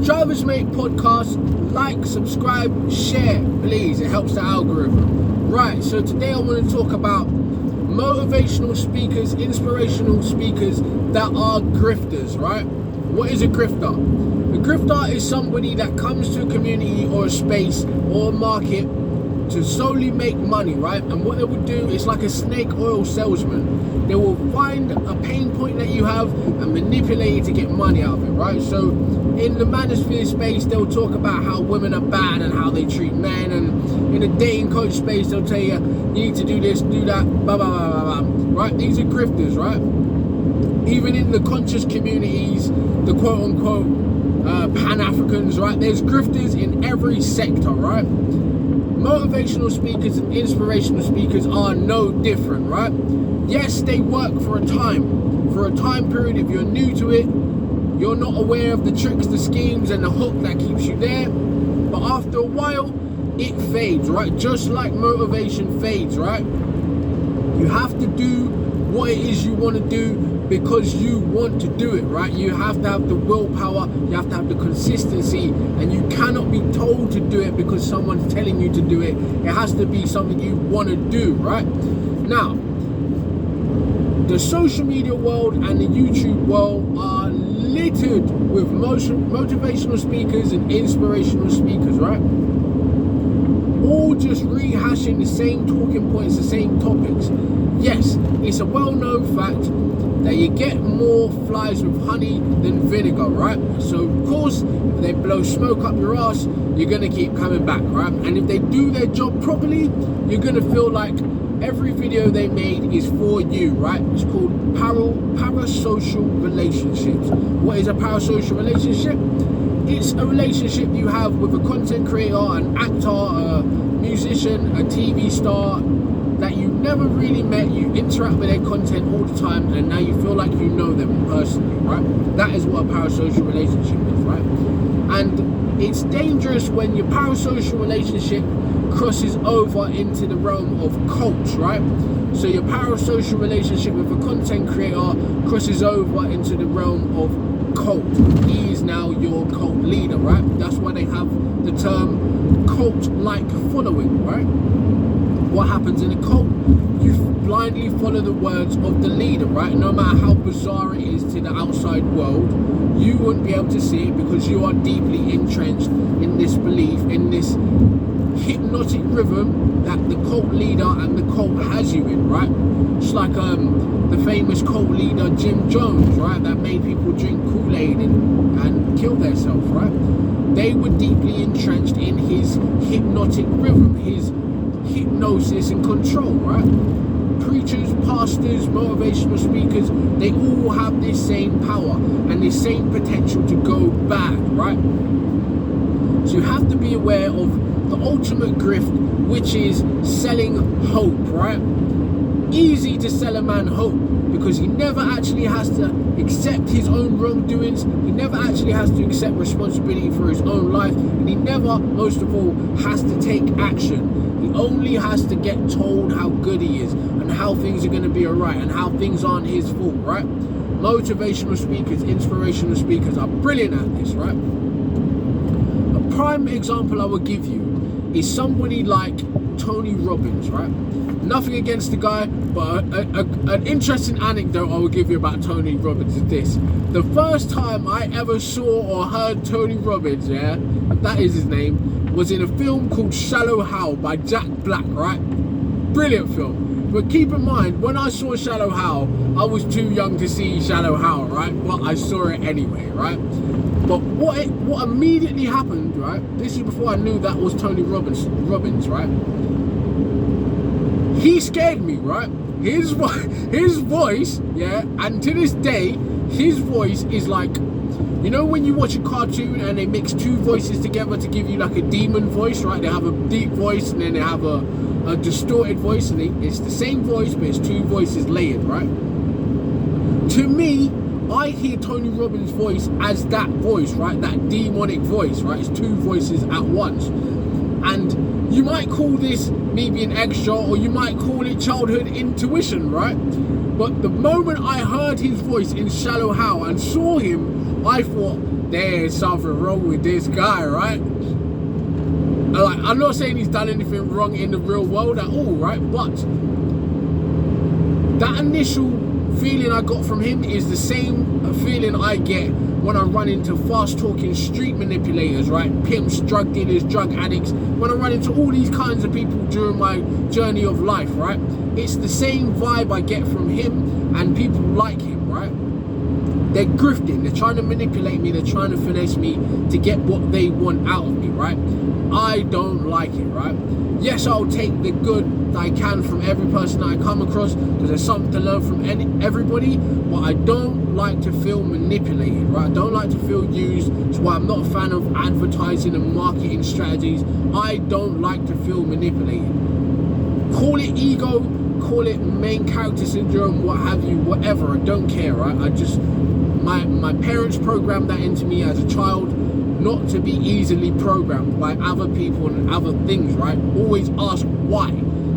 Drivers Mate podcast. Like, subscribe, share, please. It helps the algorithm. Right, so today I want to talk about motivational speakers, inspirational speakers that are grifters, right? What is a grifter? A grifter is somebody that comes to a community or a space or a market to solely make money, right? And what they would do is like a snake oil salesman. They will find a pain point that you have and manipulate it to get money out of it, right? So in the manosphere space, they'll talk about how women are bad and how they treat men, and in the dating coach space, they'll tell you, you need to do this, do that, blah, blah, blah, blah, blah, right? These are grifters, right? Even in the conscious communities, the quote-unquote Pan-Africans, right? There's grifters in every sector, right? Motivational speakers and inspirational speakers are no different, right? Yes, they work for a time period. If you're new to it, you're not aware of the tricks, the schemes, and the hook that keeps you there. But after a while, it fades, right? Just like motivation fades, right? You have to do what it is you want to do because you want to do it, right? You have to have the willpower, you have to have the consistency, and you cannot be told to do it because someone's telling you to do it. It has to be something you want to do, right? Now, the social media world and the YouTube world are littered with motivational speakers and inspirational speakers, right? All just rehashing the same talking points, the same topics. Yes, it's a well-known fact that you get more flies with honey than vinegar, right? So of course, if they blow smoke up your ass, you're gonna keep coming back, right? And if they do their job properly, you're gonna feel like every video they made is for you, right? It's called parasocial relationships. What is a parasocial relationship? It's a relationship you have with a content creator, an actor, a musician, a TV star that you never really met. You interact with their content all the time, and now you feel like you know them personally, right? That is what a parasocial relationship is, right? And it's dangerous when your parasocial relationship crosses over into the realm of cults, right? So your parasocial relationship with a content creator crosses over into the realm of cult. He is now your cult leader, right? That's why they have the term cult-like following, right? What happens in a cult? You blindly follow the words of the leader, right? No matter how bizarre it is to the outside world, you wouldn't be able to see it because you are deeply entrenched in this belief, in this hypnotic rhythm that the cult leader and the cult has you in, right? It's like the famous cult leader Jim Jones, right? That made people drink Kool-Aid and kill themselves, right? They were deeply entrenched in his hypnotic rhythm, his hypnosis and control, right? Preachers, pastors, motivational speakers, they all have this same power and this same potential to go bad, right? So you have to be aware of the ultimate grift, which is selling hope, right? Easy to sell a man hope because he never actually has to accept his own wrongdoings. He never actually has to accept responsibility for his own life, and he never, most of all, has to take action. He only has to get told how good he is and how things are going to be alright and how things aren't his fault, right? Motivational speakers, inspirational speakers are brilliant at this, right? A prime example I will give you is somebody like Tony Robbins, right? Nothing against the guy, but an interesting anecdote I will give you about Tony Robbins is this. The first time I ever saw or heard Tony Robbins, yeah, that is his name, was in a film called Shallow Hal by Jack Black, right? Brilliant film. But keep in mind, when I saw Shallow Hal, I was too young to see Shallow Hal, right? But I saw it anyway, right? But what immediately happened, right? This is before I knew that was Tony Robbins, right? He scared me, right? His voice, yeah, and to this day, his voice is like, you know when you watch a cartoon and they mix two voices together to give you like a demon voice, right? They have a deep voice and then they have a distorted voice, and it's the same voice, but it's two voices layered, right? To me, I hear Tony Robbins' voice as that voice, right? That demonic voice, right? It's two voices at once. And you might call this me being extra, or you might call it childhood intuition, right? But the moment I heard his voice in Shallow Hal and saw him, I thought, there's something wrong with this guy, right? Like, I'm not saying he's done anything wrong in the real world at all, right? But that initial feeling I got from him is the same feeling I get when I run into fast-talking street manipulators, right? Pimps, drug dealers, drug addicts. When I run into all these kinds of people during my journey of life, right? It's the same vibe I get from him and people like him, right? They're grifting, they're trying to manipulate me, they're trying to finesse me to get what they want out of me, right? I don't like it, right? Yes, I'll take the good that I can from every person that I come across, because there's something to learn from everybody, but I don't like to feel manipulated, right? I don't like to feel used. That's why I'm not a fan of advertising and marketing strategies. I don't like to feel manipulated. Call it ego, call it main character syndrome, what have you, whatever, I don't care, right? I just, my parents programmed that into me as a child, not to be easily programmed by other people and other things, right? Always ask why.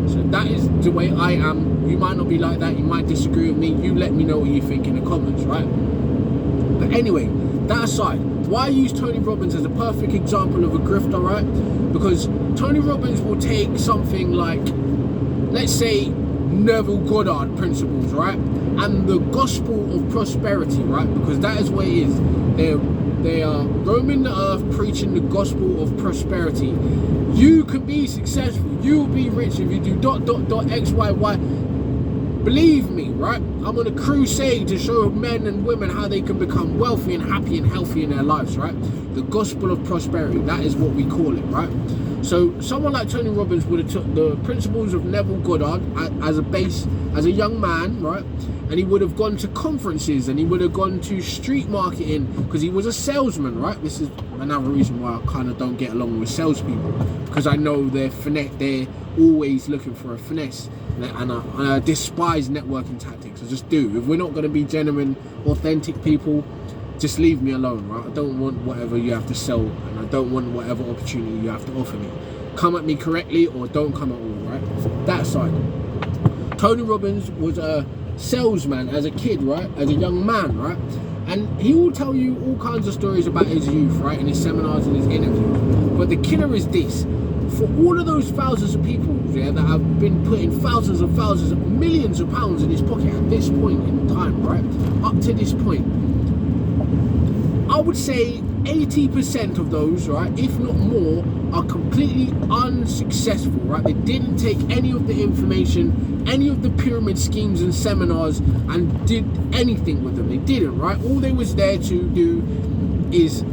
So that is the way I am. You might not be like that, you might disagree with me, you let me know what you think in the comments, right? But anyway, that aside, why I use Tony Robbins as a perfect example of a grifter, right? Because Tony Robbins will take something like, let's say, Neville Goddard principles, right? And the gospel of prosperity, right? Because that is what it is. They are roaming the earth preaching the gospel of prosperity. You can be successful, you will be rich if you do X, Y, Y. Believe me, right? I'm on a crusade to show men and women how they can become wealthy and happy and healthy in their lives, right? The gospel of prosperity, that is what we call it, right? So someone like Tony Robbins would have took the principles of Neville Goddard as a base, as a young man, right? And he would have gone to conferences and he would have gone to street marketing because he was a salesman, right? This is another reason why I kind of don't get along with salespeople, because I know they're always looking for a finesse, and I despise networking tactics. I just do. If we're not going to be genuine, authentic people, just leave me alone, right? I don't want whatever you have to sell, and I don't want whatever opportunity you have to offer me. Come at me correctly or don't come at all, right? That side. Tony Robbins was a salesman as a kid, right? As a young man, right? And he will tell you all kinds of stories about his youth, right? In his seminars and his interviews. But the killer is this. For all of those thousands of people, yeah, that have been putting thousands of millions of pounds in his pocket at this point in time, right? Up to this point, I would say 80% of those, right, if not more, are completely unsuccessful, right? They didn't take any of the information, any of the pyramid schemes and seminars and did anything with them. They didn't, right? All they was there to do is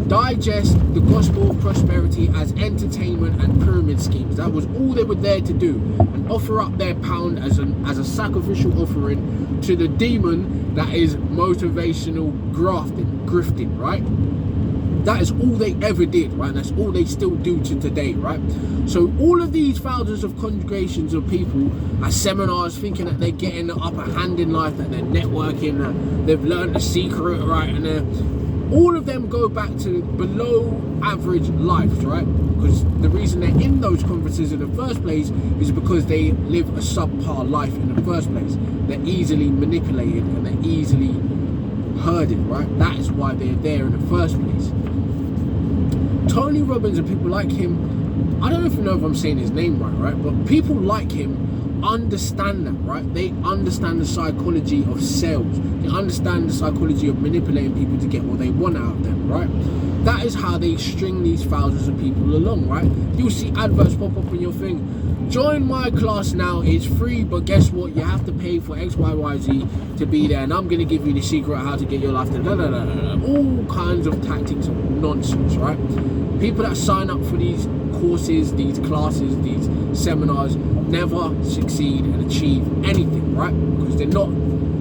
digest the gospel of prosperity as entertainment and pyramid schemes. That was all they were there to do, and offer up their pound as a sacrificial offering to the demon that is motivational grifting, right? That is all they ever did, right? That's all they still do to today, right? So all of these thousands of congregations of people at seminars thinking that they're getting the upper hand in life, that they're networking, that they've learned the secret, right? And all of them go back to below average lives, right? Because the reason they're in those conferences in the first place is because they live a subpar life in the first place. They're easily manipulated and they're easily herded, right? That is why they're there in the first place. Tony Robbins and people like him, I don't even know if I'm saying his name right? But people like him understand that, right? They understand the psychology of sales. They understand the psychology of manipulating people to get what they want out of them, right? That is how they string these thousands of people along, right? You'll see adverts pop up in your thing. Join my class now, it's free, but guess what? You have to pay for X, Y, Y, Z to be there, and I'm going to give you the secret how to get your life to all kinds of tactics of nonsense, right? People that sign up for these courses, these classes, these seminars never succeed and achieve anything, right? Because they're not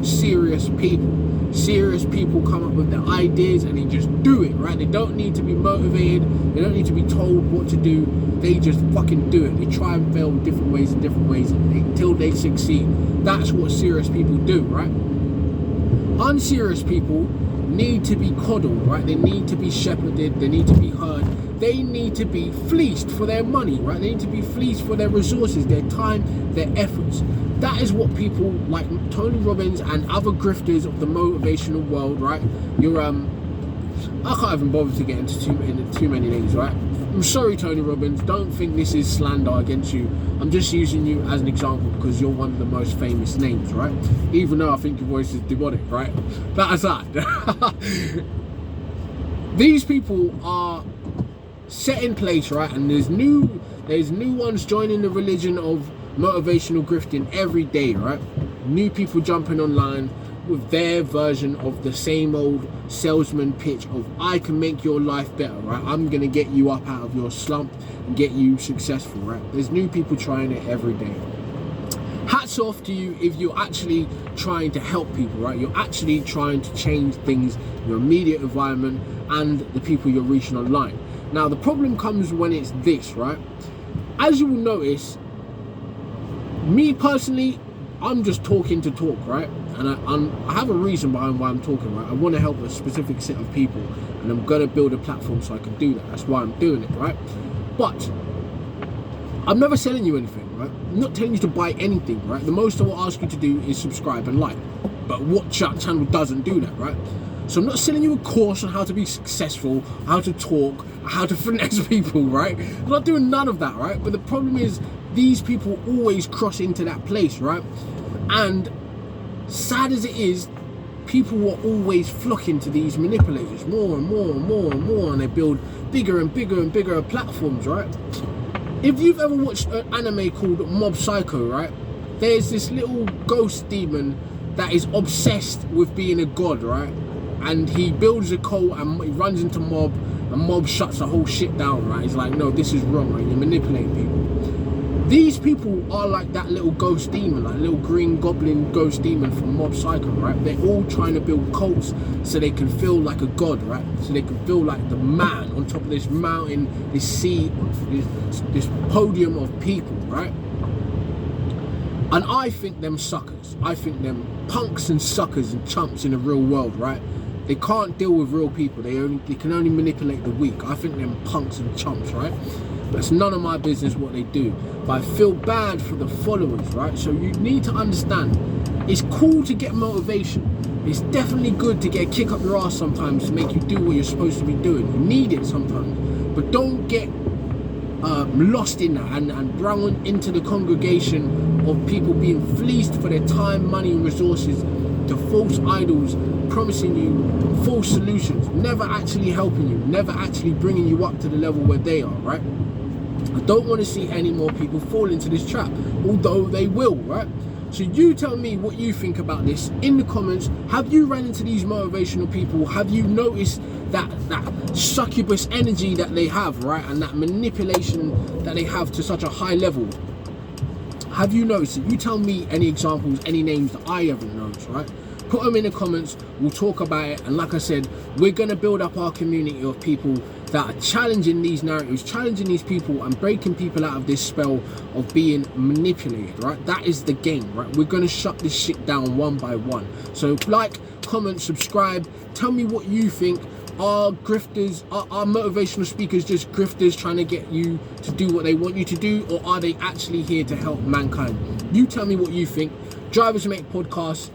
serious people. Serious people come up with their ideas and they just do it, right? They don't need to be motivated, they don't need to be told what to do, they just fucking do it. They try and fail in different ways until they succeed. That's what serious people do, right? Unserious people need to be coddled, right? They need to be shepherded, they need to be heard, they need to be fleeced for their money, right? They need to be fleeced for their resources, their time, their efforts. That is what people like Tony Robbins and other grifters of the motivational world, right? Your I can't even bother to get into too many names, right? I'm sorry, Tony Robbins, don't think this is slander against you. I'm just using you as an example because you're one of the most famous names, right? Even though I think your voice is demonic, right? That aside, these people are set in place, right? And there's new ones joining the religion of motivational grifting every day, right? New people jumping online with their version of the same old salesman pitch of I can make your life better, right? I'm gonna get you up out of your slump and get you successful, right? There's new people trying it every day. Hats off to you if you're actually trying to help people, right? You're actually trying to change things in your immediate environment and the people you're reaching online. Now the problem comes when it's this, right? As you will notice, me personally, I'm just talking to talk, right? And I have a reason behind why I'm talking, right? I want to help a specific set of people, and I'm gonna build a platform so I can do that. That's why I'm doing it, right? But I'm never selling you anything, right? I'm not telling you to buy anything, right? The most I will ask you to do is subscribe and like. But what channel doesn't do that, right? So I'm not selling you a course on how to be successful, how to talk, how to finesse people, right? I'm not doing none of that, right? But the problem is these people always cross into that place, right? And sad as it is, people are always flocking to these manipulators more and more and more and more, and they build bigger and bigger and bigger platforms, right? If you've ever watched an anime called Mob Psycho, right? There's this little ghost demon that is obsessed with being a god, right? And he builds a cult and he runs into Mob, and Mob shuts the whole shit down, right? He's like, no, this is wrong, right? You're manipulating people. These people are like that little ghost demon, like little green goblin ghost demon from Mob Psycho, right? They're all trying to build cults so they can feel like a god, right? So they can feel like the man on top of this mountain, this sea, this podium of people, right? And I think them suckers. I think them punks and suckers and chumps in the real world, right? They can't deal with real people. They can only manipulate the weak. I think them punks and chumps, right? But it's none of my business what they do. But I feel bad for the followers, right? So you need to understand, it's cool to get motivation. It's definitely good to get a kick up your ass sometimes to make you do what you're supposed to be doing. You need it sometimes. But don't get lost in that and brought into the congregation of people being fleeced for their time, money and resources to false idols promising you false solutions, never actually helping you, never actually bringing you up to the level where they are, right? I don't want to see any more people fall into this trap, although they will, right? So you tell me what you think about this in the comments. Have you ran into these motivational people? Have you noticed that succubus energy that they have, right? And that manipulation that they have to such a high level? Have you noticed it? You tell me any examples, any names that I haven't noticed, right? Put them in the comments, we'll talk about it. And like I said, we're gonna build up our community of people that are challenging these narratives, challenging these people and breaking people out of this spell of being manipulated, right? That is the game, right? We're gonna shut this shit down one by one. So like, comment, subscribe, tell me what you think. Are grifters, are motivational speakers just grifters trying to get you to do what they want you to do, or are they actually here to help mankind? You tell me what you think. Drivers Make Podcasts.